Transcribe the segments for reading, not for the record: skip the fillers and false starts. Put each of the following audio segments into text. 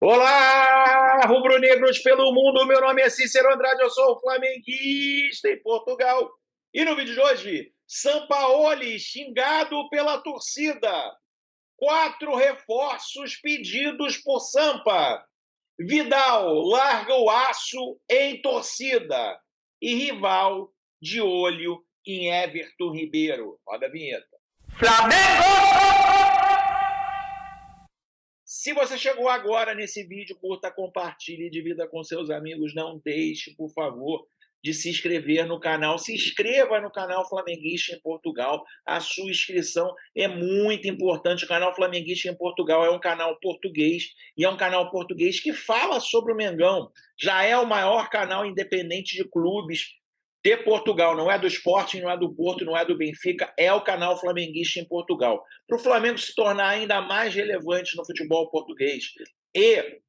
Olá, rubro-negros pelo mundo. Meu nome é Cícero Andrade, eu sou flamenguista em Portugal. E no vídeo de hoje, Sampaoli xingado pela torcida. 4 reforços pedidos por Sampa. Vidal larga o aço em torcida. E rival de olho em Everton Ribeiro. Roda a vinheta. Flamengo! Se você chegou agora nesse vídeo, curta, compartilhe e divida com seus amigos. Não deixe, por favor, de se inscrever no canal. Se inscreva no canal Flamenguista em Portugal. A sua inscrição é muito importante. O canal Flamenguista em Portugal é um canal português e é um canal português que fala sobre o Mengão. Já é o maior canal independente de clubes de Portugal, não é do Sporting, não é do Porto, não é do Benfica, é o canal Flamenguista em Portugal. Para o Flamengo se tornar ainda mais relevante no futebol português e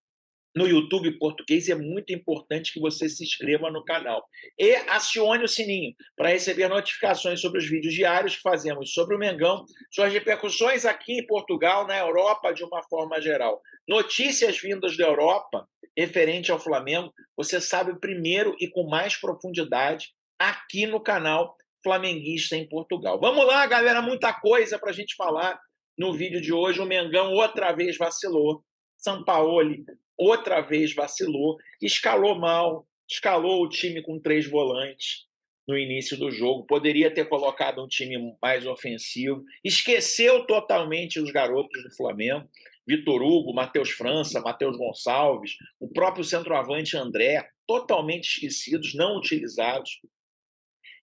no YouTube português, é muito importante que você se inscreva no canal e acione o sininho para receber notificações sobre os vídeos diários que fazemos sobre o Mengão, suas repercussões aqui em Portugal, na Europa de uma forma geral. Notícias vindas da Europa referente ao Flamengo, você sabe primeiro e com mais profundidade aqui no canal Flamenguista em Portugal. Vamos lá, galera, muita coisa para a gente falar no vídeo de hoje. O Mengão outra vez vacilou. Sampaoli outra vez vacilou, escalou mal, escalou o time com 3 volantes no início do jogo, poderia ter colocado um time mais ofensivo, esqueceu totalmente os garotos do Flamengo, Vitor Hugo, Matheus França, Matheus Gonçalves, o próprio centroavante André, totalmente esquecidos, não utilizados.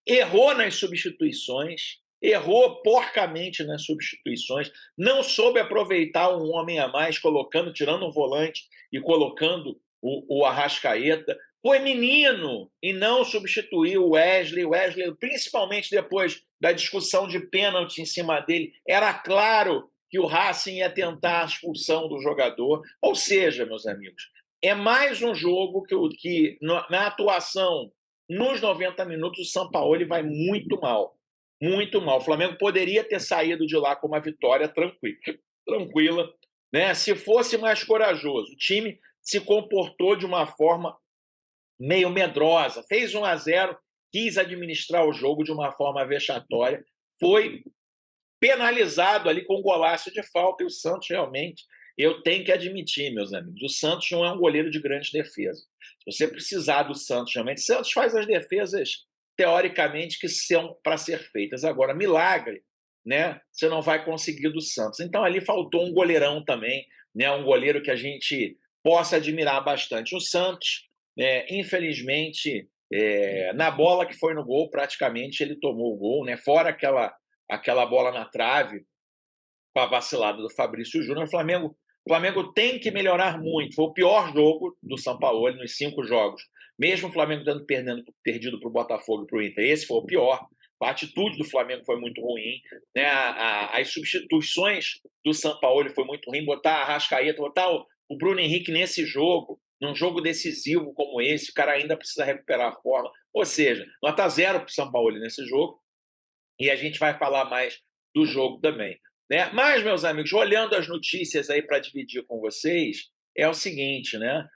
Errou nas substituições, errou porcamente nas substituições, não soube aproveitar um homem a mais, tirando um volante e colocando o Arrascaeta. Foi menino e não substituiu o Wesley. Wesley, principalmente depois da discussão de pênalti em cima dele, era claro que o Racing ia tentar a expulsão do jogador. Ou seja, meus amigos, é mais um jogo que na atuação nos 90 minutos, o Sampaoli vai muito mal. Muito mal. O Flamengo poderia ter saído de lá com uma vitória tranquila, né? Se fosse mais corajoso. O time se comportou de uma forma meio medrosa. Fez 1-0, quis administrar o jogo de uma forma vexatória. Foi penalizado ali com um golaço de falta. E o Santos realmente, eu tenho que admitir, meus amigos, o Santos não é um goleiro de grande defesa. Se você precisar do Santos, realmente, o Santos faz as defesas, teoricamente, que são para ser feitas. Agora, milagre, né? Você não vai conseguir do Santos. Então, ali faltou um goleirão também, né? Um goleiro que a gente possa admirar bastante. O Santos, infelizmente, na bola que foi no gol, praticamente ele tomou o gol, né? Fora aquela bola na trave, com a vacilada do Fabrício Júnior. O Flamengo tem que melhorar muito. Foi o pior jogo do Sampaoli nos 5 jogos. Mesmo o Flamengo tendo perdido para o Botafogo e para o Inter, esse foi o pior. A atitude do Flamengo foi muito ruim, né? As substituições do Sampaoli foi muito ruim. Botar a Arrascaeta, botar o Bruno Henrique nesse jogo, num jogo decisivo como esse, o cara ainda precisa recuperar a forma. Ou seja, nota 0 para o Sampaoli nesse jogo. E a gente vai falar mais do jogo também, né? Mas, meus amigos, olhando as notícias aí para dividir com vocês, é o seguinte, né?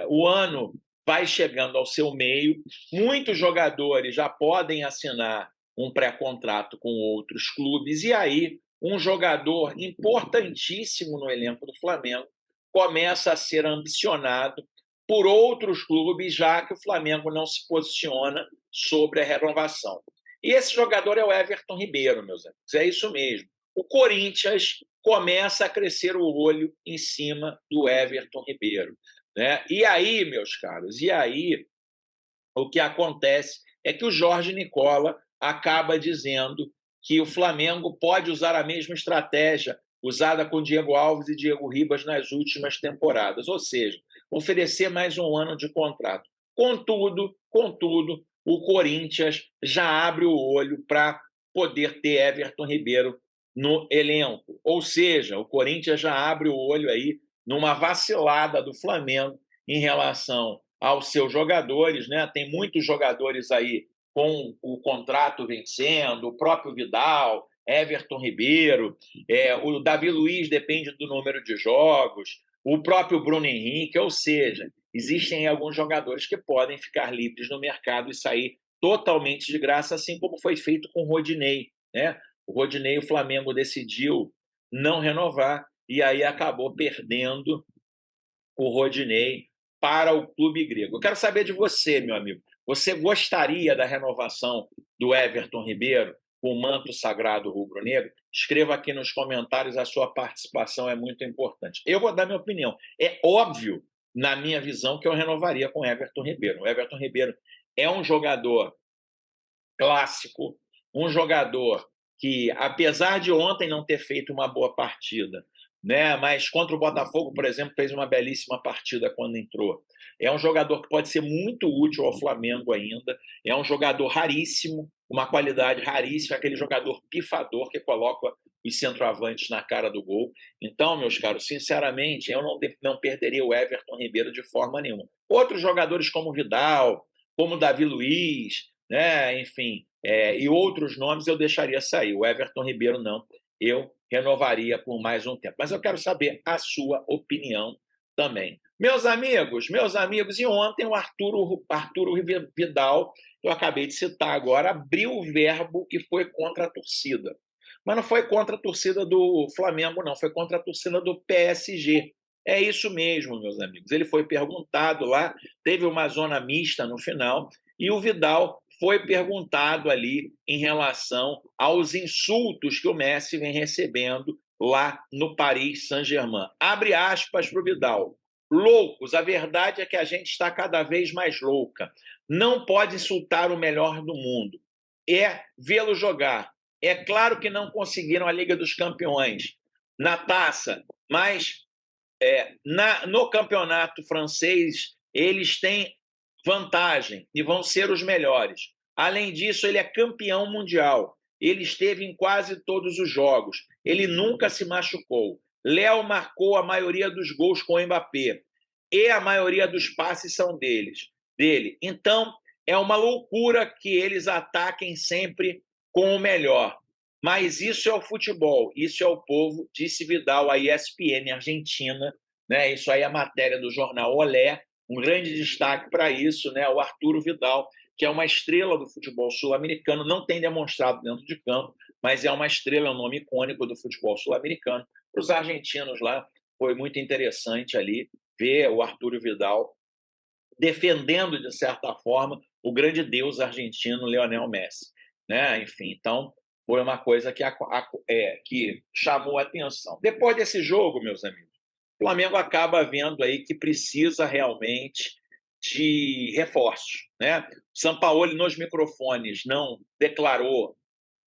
O ano vai chegando ao seu meio, muitos jogadores já podem assinar um pré-contrato com outros clubes, e aí um jogador importantíssimo no elenco do Flamengo começa a ser ambicionado por outros clubes, já que o Flamengo não se posiciona sobre a renovação. E esse jogador é o Everton Ribeiro, meus amigos. É isso mesmo. O Corinthians começa a crescer o olho em cima do Everton Ribeiro, né? E aí, meus caros, o que acontece é que o Jorge Nicola acaba dizendo que o Flamengo pode usar a mesma estratégia usada com Diego Alves e Diego Ribas nas últimas temporadas, ou seja, oferecer mais um ano de contrato. Contudo, o Corinthians já abre o olho para poder ter Everton Ribeiro no elenco. Ou seja, o Corinthians já abre o olho aí numa vacilada do Flamengo em relação aos seus jogadores, né? Tem muitos jogadores aí com o contrato vencendo, o próprio Vidal, Everton Ribeiro, o Davi Luiz depende do número de jogos, o próprio Bruno Henrique, ou seja, existem alguns jogadores que podem ficar livres no mercado e sair totalmente de graça, assim como foi feito com o Rodinei, né? O Rodinei, o Flamengo decidiu não renovar e aí acabou perdendo o Rodinei para o clube grego. Eu quero saber de você, meu amigo. Você gostaria da renovação do Everton Ribeiro com o manto sagrado rubro-negro? Escreva aqui nos comentários, a sua participação é muito importante. Eu vou dar minha opinião. É óbvio, na minha visão, que eu renovaria com o Everton Ribeiro. O Everton Ribeiro é um jogador clássico, um jogador que, apesar de ontem não ter feito uma boa partida, né, mas contra o Botafogo, por exemplo, fez uma belíssima partida quando entrou. É um jogador que pode ser muito útil ao Flamengo ainda, é um jogador raríssimo, uma qualidade raríssima, aquele jogador pifador que coloca os centroavantes na cara do gol. Então, meus caros, sinceramente, eu não perderia o Everton Ribeiro de forma nenhuma. Outros jogadores como Vidal, como Davi Luiz, né, enfim, e outros nomes eu deixaria sair. O Everton Ribeiro não, eu renovaria por mais um tempo. Mas eu quero saber a sua opinião também. Meus amigos, e ontem o Arturo Vidal, que eu acabei de citar agora, abriu o verbo e foi contra a torcida. Mas não foi contra a torcida do Flamengo, não, foi contra a torcida do PSG. É isso mesmo, meus amigos. Ele foi perguntado lá, teve uma zona mista no final, e o Vidal foi perguntado ali em relação aos insultos que o Messi vem recebendo lá no Paris Saint-Germain. Abre aspas para o Vidal. Loucos, a verdade é que a gente está cada vez mais louca. Não pode insultar o melhor do mundo. É vê-lo jogar. É claro que não conseguiram a Liga dos Campeões na taça, mas no campeonato francês eles têm vantagem e vão ser os melhores. Além disso, ele é campeão mundial. Ele esteve em quase todos os jogos. Ele nunca se machucou. Léo marcou a maioria dos gols com o Mbappé. E a maioria dos passes são dele. Então, é uma loucura que eles ataquem sempre com o melhor. Mas isso é o futebol, isso é o povo, disse Vidal à ESPN Argentina, né? Isso aí é a matéria do jornal Olé, um grande destaque para isso, né? O Arturo Vidal, que é uma estrela do futebol sul-americano, não tem demonstrado dentro de campo, mas é uma estrela, é um nome icônico do futebol sul-americano. Para os argentinos lá, foi muito interessante ali ver o Arturo Vidal defendendo, de certa forma, o grande deus argentino Lionel Messi, né? Enfim, então foi uma coisa que chamou a atenção. Depois desse jogo, meus amigos, o Flamengo acaba vendo aí que precisa realmente de reforços, né? O Sampaoli nos microfones não declarou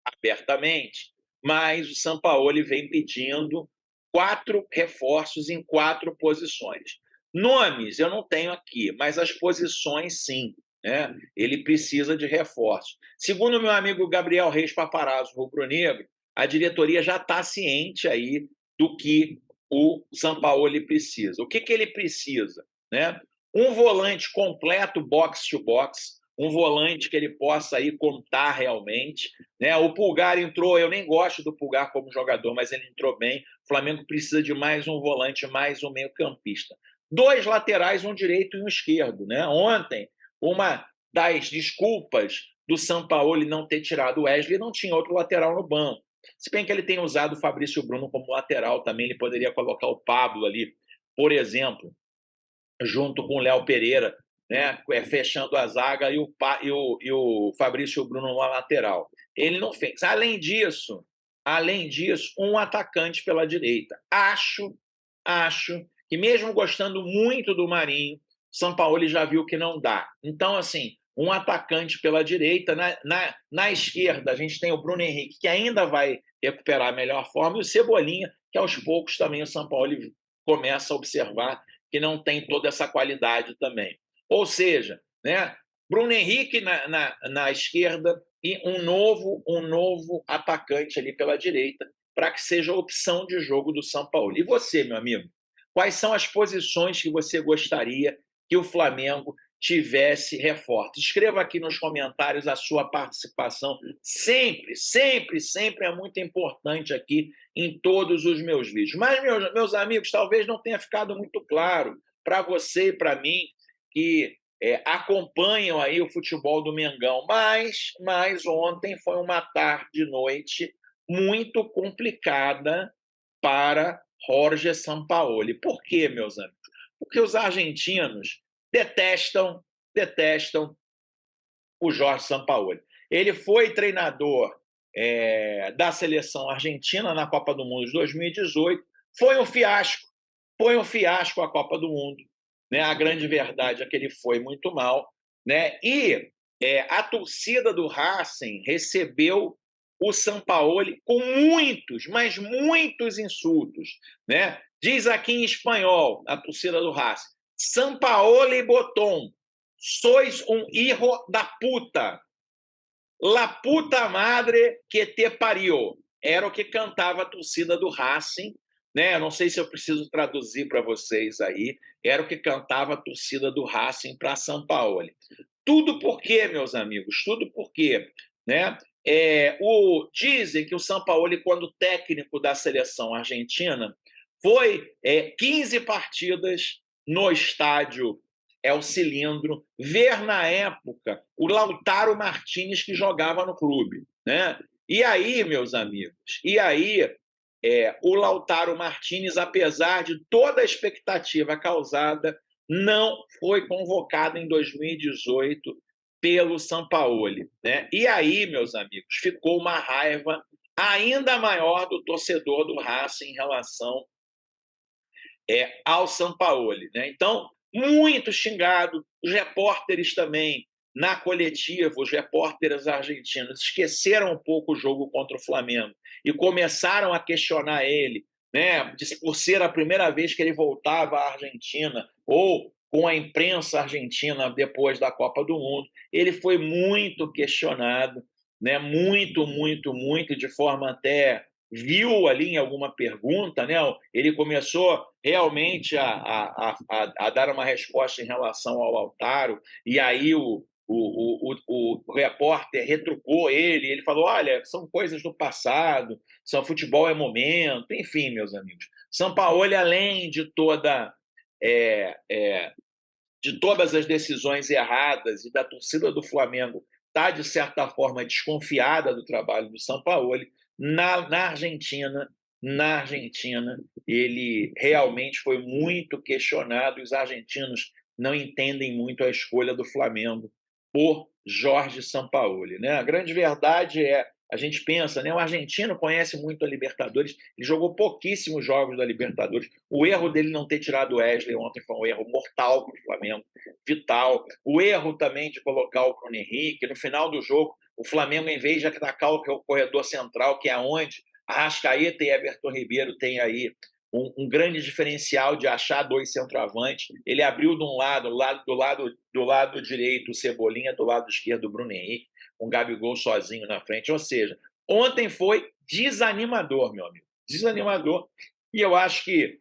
abertamente, mas o Sampaoli vem pedindo 4 reforços em 4 posições. Nomes eu não tenho aqui, mas as posições sim, né? Ele precisa de reforços. Segundo meu amigo Gabriel Reis Paparazzo, rubro-negro, a diretoria já está ciente aí do que o Sampaoli precisa. O que ele precisa, né? Um volante completo box to box, um volante que ele possa aí contar realmente, né? O Pulgar entrou, eu nem gosto do Pulgar como jogador, mas ele entrou bem. O Flamengo precisa de mais um volante, mais um meio-campista. 2 laterais, um direito e um esquerdo, né? Ontem, uma das desculpas do Sampaoli não ter tirado o Wesley, não tinha outro lateral no banco. Se bem que ele tem usado o Fabrício Bruno como lateral também, ele poderia colocar o Pablo ali, por exemplo, junto com o Léo Pereira, né, fechando a zaga e o Fabrício Bruno na lateral. Ele não fez. Além disso, um atacante pela direita. Acho que mesmo gostando muito do Marinho, São Paulo já viu que não dá. Então, assim, um atacante pela direita. Na esquerda, a gente tem o Bruno Henrique, que ainda vai recuperar a melhor forma, e o Cebolinha, que aos poucos também o São Paulo começa a observar que não tem toda essa qualidade também. Ou seja, né, Bruno Henrique na esquerda e um novo atacante ali pela direita, para que seja a opção de jogo do São Paulo. E você, meu amigo, quais são as posições que você gostaria que o Flamengo tivesse reforços. Escreva aqui nos comentários a sua participação. Sempre, sempre, sempre é muito importante aqui em todos os meus vídeos. Mas, meus amigos, talvez não tenha ficado muito claro para você e para mim que acompanham aí o futebol do Mengão. Mas ontem foi uma tarde e noite muito complicada para Jorge Sampaoli. Por quê, meus amigos? Porque os argentinos detestam o Jorge Sampaoli. Ele foi treinador da seleção argentina na Copa do Mundo de 2018. Foi um fiasco a Copa do Mundo. Né? A grande verdade é que ele foi muito mal. Né? E a torcida do Racing recebeu o Sampaoli com muitos, mas muitos insultos. Né? Diz aqui em espanhol, a torcida do Racing: Sampaoli Botón, sois um hijo da puta. La puta madre que te pariu. Era o que cantava a torcida do Racing, né? Eu não sei se eu preciso traduzir para vocês aí. Era o que cantava a torcida do Racing para Sampaoli. Tudo por quê, meus amigos? Tudo por quê? Né? Dizem que o Sampaoli, quando técnico da seleção argentina, foi 15 partidas no estádio o Cilindro, ver na época o Lautaro Martínez que jogava no clube. Né? E aí, meus amigos, o Lautaro Martínez, apesar de toda a expectativa causada, não foi convocado em 2018 pelo Sampaoli. Né? E aí, meus amigos, ficou uma raiva ainda maior do torcedor do Racing em relação ao Sampaoli. Né? Então, muito xingado, os repórteres também, na coletiva, os repórteres argentinos esqueceram um pouco o jogo contra o Flamengo e começaram a questionar ele, né, por ser a primeira vez que ele voltava à Argentina, ou com a imprensa argentina depois da Copa do Mundo. Ele foi muito questionado, né, muito, de forma até viu ali em alguma pergunta, né? Ele começou realmente a dar uma resposta em relação ao Lautaro, e aí o repórter retrucou ele falou: olha, são coisas do passado, futebol é momento, enfim, meus amigos. Sampaoli, além de todas as decisões erradas e da torcida do Flamengo está, de certa forma, desconfiada do trabalho do Sampaoli, na Argentina, ele realmente foi muito questionado, e os argentinos não entendem muito a escolha do Flamengo por Jorge Sampaoli. Né? A grande verdade a gente pensa, né? O argentino conhece muito a Libertadores, ele jogou pouquíssimos jogos da Libertadores. O erro dele não ter tirado o Wesley ontem foi um erro mortal para o Flamengo, vital. O erro também de colocar o Bruno Henrique, no final do jogo, o Flamengo, em vez de atacar o corredor central, que é onde Arrascaeta e Everton Ribeiro têm aí um grande diferencial de achar dois centroavantes, ele abriu de um lado, do lado direito o Cebolinha, do lado esquerdo o Bruno Henrique, com o Gabigol sozinho na frente. Ou seja, ontem foi desanimador, meu amigo, desanimador. E eu acho que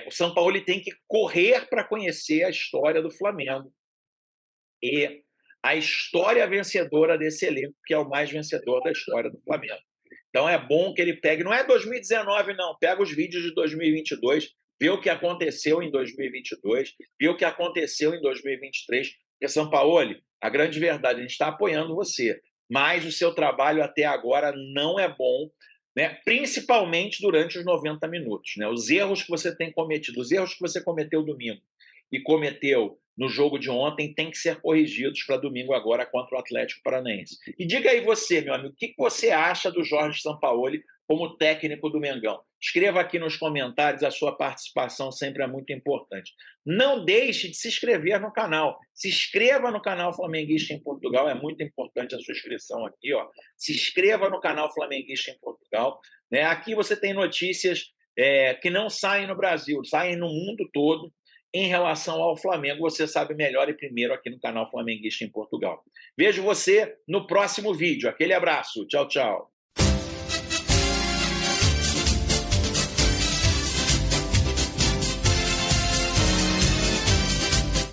o Sampaoli tem que correr para conhecer a história do Flamengo e a história vencedora desse elenco, que é o mais vencedor da história do Flamengo. Então é bom que ele pegue, não é 2019 não, pega os vídeos de 2022, vê o que aconteceu em 2022, vê o que aconteceu em 2023, porque Sampaoli, a grande verdade, a gente está apoiando você, mas o seu trabalho até agora não é bom, né? Principalmente durante os 90 minutos. Né? Os erros que você tem cometido, os erros que você cometeu domingo e cometeu no jogo de ontem têm que ser corrigidos para domingo agora contra o Atlético Paranaense. E diga aí você, meu amigo, o que você acha do Jorge Sampaoli como técnico do Mengão? Escreva aqui nos comentários, a sua participação sempre é muito importante. Não deixe de se inscrever no canal. Se inscreva no canal Flamenguista em Portugal, é muito importante a sua inscrição aqui. Ó. Se inscreva no canal Flamenguista em Portugal. Né? Aqui você tem notícias que não saem no Brasil, saem no mundo todo. Em relação ao Flamengo, você sabe melhor e primeiro aqui no canal Flamenguista em Portugal. Vejo você no próximo vídeo. Aquele abraço. Tchau, tchau.